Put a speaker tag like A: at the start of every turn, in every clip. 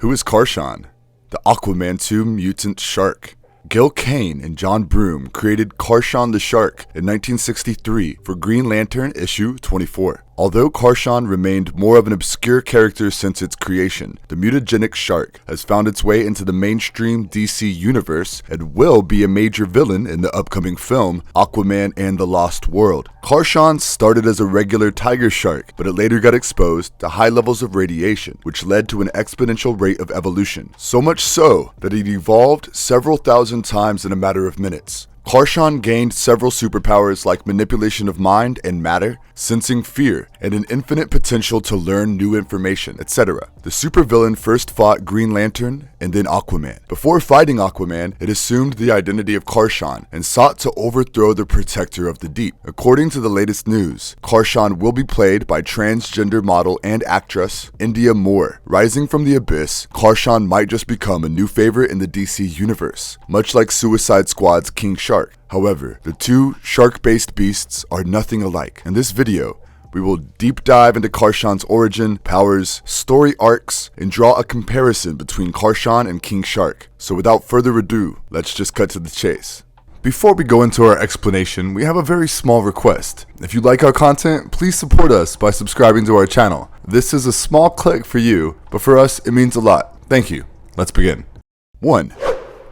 A: Who is Karshon? The Aquaman 2 mutant shark. Kane and John Broome created Karshon the Shark in 1963 for Green Lantern issue 24. Although Karshon remained more of an obscure character since its creation, the mutagenic shark has found its way into the mainstream DC universe and will be a major villain in the upcoming film Aquaman and the Lost World. Karshon started as a regular tiger shark, but it later got exposed to high levels of radiation, which led to an exponential rate of evolution. So much so that it evolved several thousand times in a matter of minutes. Karshon gained several superpowers like manipulation of mind and matter, sensing fear, and an infinite potential to learn new information, etc. The supervillain first fought Green Lantern and then Aquaman. Before fighting Aquaman, it assumed the identity of Karshon and sought to overthrow the protector of the deep. According to the latest news, Karshon will be played by transgender model and actress Indya Moore. Rising from the abyss, Karshon might just become a new favorite in the DC universe, much like Suicide Squad's King Shark. However, the two shark-based beasts are nothing alike. In this video, we will deep dive into Karshon's origin, powers, story arcs, and draw a comparison between Karshon and King Shark. So without further ado, let's just cut to the chase. Before we go into our explanation, we have a very small request. If you like our content, please support us by subscribing to our channel. This is a small click for you, but for us, it means a lot. Thank you. Let's begin. 1.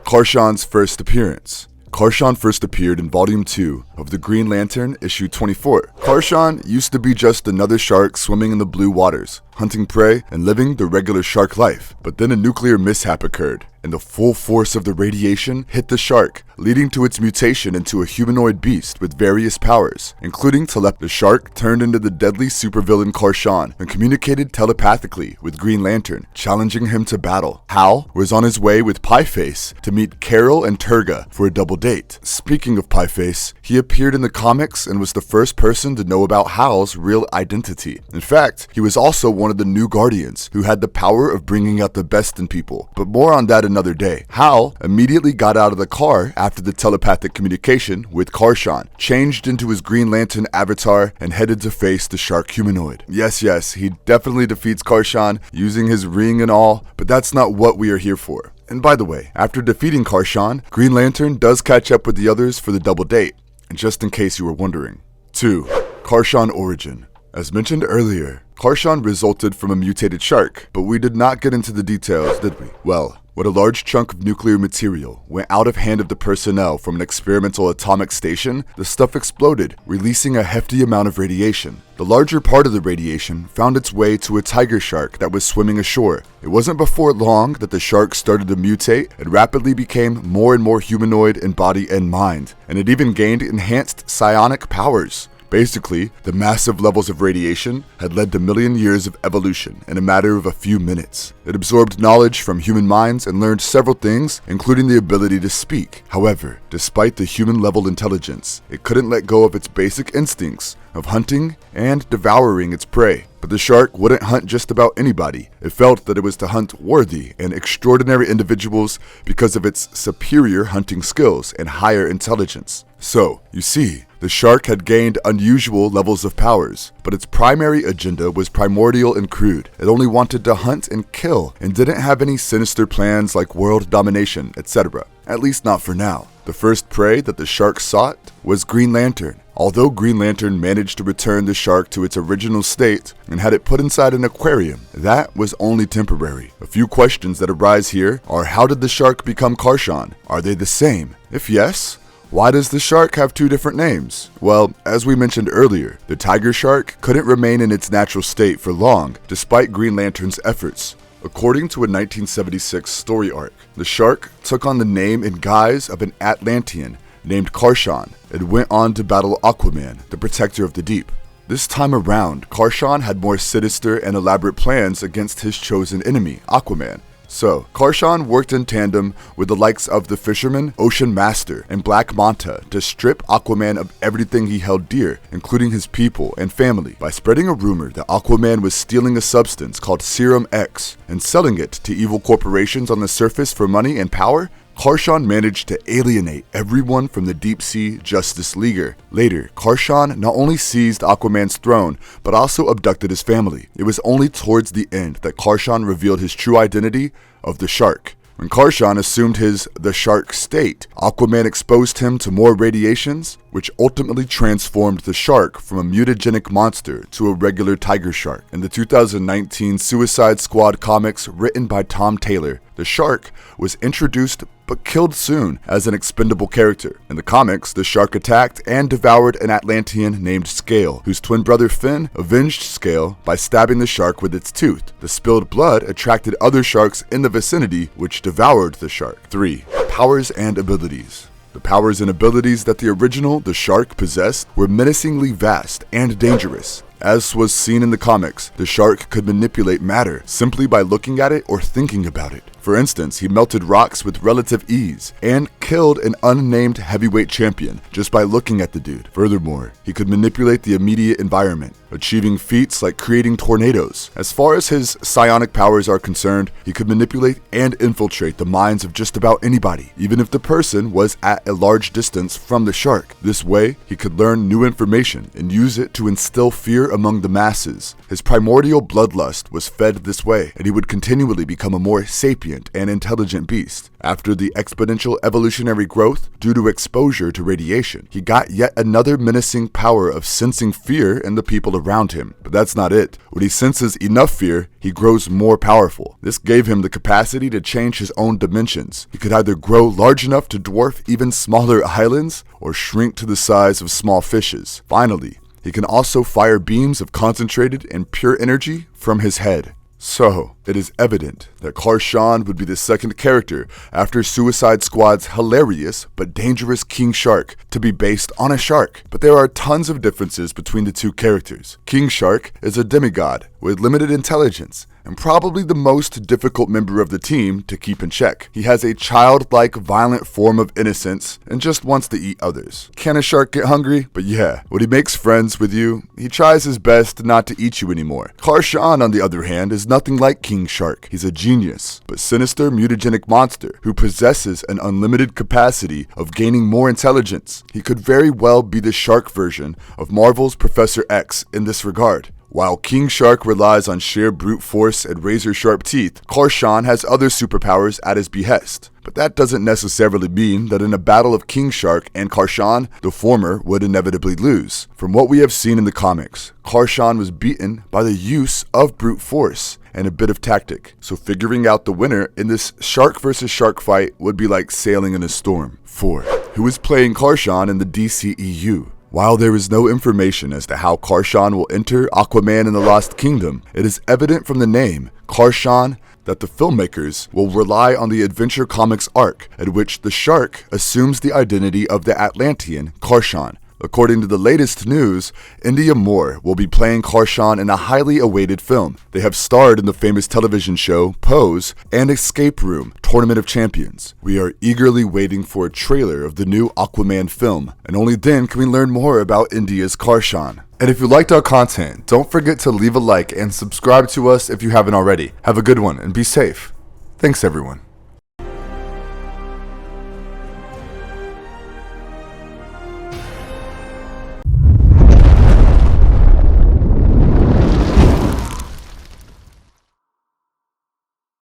A: Karshon's first appearance. Karshon first appeared in Volume 2 of the Green Lantern, issue 24. Karshon used to be just another shark swimming in the blue waters, hunting prey and living the regular shark life. But then a nuclear mishap occurred, and the full force of the radiation hit the shark, leading to its mutation into a humanoid beast with various powers, including telepathy. The shark turned into the deadly supervillain Karshon and communicated telepathically with Green Lantern, challenging him to battle. Hal was on his way with Pieface to meet Carol and Turga for a double date. Speaking of Pieface, he appeared in the comics and was the first person to know about Hal's real identity. In fact, he was also one of the new Guardians who had the power of bringing out the best in people, but more on that another day. Hal immediately got out of the car after the telepathic communication with Karshon, changed into his Green Lantern avatar, and headed to face the shark humanoid. Yes, he definitely defeats Karshon using his ring and all, but that's not what we are here for. And by the way, after defeating Karshon, Green Lantern does catch up with the others for the double date, and just in case you were wondering. 2. Karshon Origin. As mentioned earlier, Karshon resulted from a mutated shark, but we did not get into the details, did we? Well, when a large chunk of nuclear material went out of hand of the personnel from an experimental atomic station, the stuff exploded, releasing a hefty amount of radiation. The larger part of the radiation found its way to a tiger shark that was swimming ashore. It wasn't before long that the shark started to mutate and rapidly became more and more humanoid in body and mind, and it even gained enhanced psionic powers. Basically, the massive levels of radiation had led to million years of evolution in a matter of a few minutes. It absorbed knowledge from human minds and learned several things, including the ability to speak. However, despite the human-level intelligence, it couldn't let go of its basic instincts of hunting and devouring its prey. But the shark wouldn't hunt just about anybody. It felt that it was to hunt worthy and extraordinary individuals because of its superior hunting skills and higher intelligence. So, you see, the shark had gained unusual levels of powers, but its primary agenda was primordial and crude. It only wanted to hunt and kill, and didn't have any sinister plans like world domination, etc. At least not for now. The first prey that the shark sought was Green Lantern. Although Green Lantern managed to return the shark to its original state and had it put inside an aquarium, that was only temporary. A few questions that arise here are: how did the shark become Karshon? Are they the same? If yes, why does the shark have two different names? Well, as we mentioned earlier, the tiger shark couldn't remain in its natural state for long, despite Green Lantern's efforts. According to a 1976 story arc, the shark took on the name and guise of an Atlantean named Karshon and went on to battle Aquaman, the protector of the deep. This time around, Karshon had more sinister and elaborate plans against his chosen enemy, Aquaman. So, Karshon worked in tandem with the likes of the Fisherman, Ocean Master, and Black Manta to strip Aquaman of everything he held dear, including his people and family, by spreading a rumor that Aquaman was stealing a substance called Serum X and selling it to evil corporations on the surface for money and power. Karshon managed to alienate everyone from the Deep Sea Justice Leaguer. Later, Karshon not only seized Aquaman's throne, but also abducted his family. It was only towards the end that Karshon revealed his true identity of the Shark. When Karshon assumed the Shark state, Aquaman exposed him to more radiations, which ultimately transformed the shark from a mutagenic monster to a regular tiger shark. In the 2019 Suicide Squad comics written by Tom Taylor, the shark was introduced but killed soon as an expendable character. In the comics, the shark attacked and devoured an Atlantean named Scale, whose twin brother Finn avenged Scale by stabbing the shark with its tooth. The spilled blood attracted other sharks in the vicinity, which devoured the shark. 3. Powers and abilities. The powers and abilities that the original The Shark possessed were menacingly vast and dangerous. As was seen in the comics, the shark could manipulate matter simply by looking at it or thinking about it. For instance, he melted rocks with relative ease and killed an unnamed heavyweight champion just by looking at the dude. Furthermore, he could manipulate the immediate environment, achieving feats like creating tornadoes. As far as his psionic powers are concerned, he could manipulate and infiltrate the minds of just about anybody, even if the person was at a large distance from the shark. This way, he could learn new information and use it to instill fear among the masses. His primordial bloodlust was fed this way, and he would continually become a more sapient and intelligent beast. After the exponential evolutionary growth due to exposure to radiation, he got yet another menacing power of sensing fear in the people around him. But that's not it. When he senses enough fear, he grows more powerful. This gave him the capacity to change his own dimensions. He could either grow large enough to dwarf even smaller islands, or shrink to the size of small fishes. Finally, he can also fire beams of concentrated and pure energy from his head. So, it is evident that Karshon would be the second character after Suicide Squad's hilarious but dangerous King Shark to be based on a shark. But there are tons of differences between the two characters. King Shark is a demigod with limited intelligence and probably the most difficult member of the team to keep in check. He has a childlike, violent form of innocence and just wants to eat others. Can a shark get hungry? But yeah, when he makes friends with you, he tries his best not to eat you anymore. Karshon, on the other hand, is nothing like King Shark. He's a genius, but sinister mutagenic monster who possesses an unlimited capacity of gaining more intelligence. He could very well be the shark version of Marvel's Professor X in this regard. While King Shark relies on sheer brute force and razor-sharp teeth, Karshon has other superpowers at his behest. But that doesn't necessarily mean that in a battle of King Shark and Karshon, the former would inevitably lose. From what we have seen in the comics, Karshon was beaten by the use of brute force and a bit of tactic. So figuring out the winner in this shark versus shark fight would be like sailing in a storm. 4. Who is playing Karshon in the DCEU? While there is no information as to how Karshon will enter Aquaman in the Lost Kingdom, it is evident from the name, Karshon, that the filmmakers will rely on the Adventure Comics arc, at which the shark assumes the identity of the Atlantean Karshon. According to the latest news, Indya Moore will be playing Karshon in a highly awaited film. They have starred in the famous television show Pose and Escape Room Tournament of Champions. We are eagerly waiting for a trailer of the new Aquaman film, and only then can we learn more about Indya's Karshon. And if you liked our content, don't forget to leave a like and subscribe to us if you haven't already. Have a good one and be safe. Thanks everyone.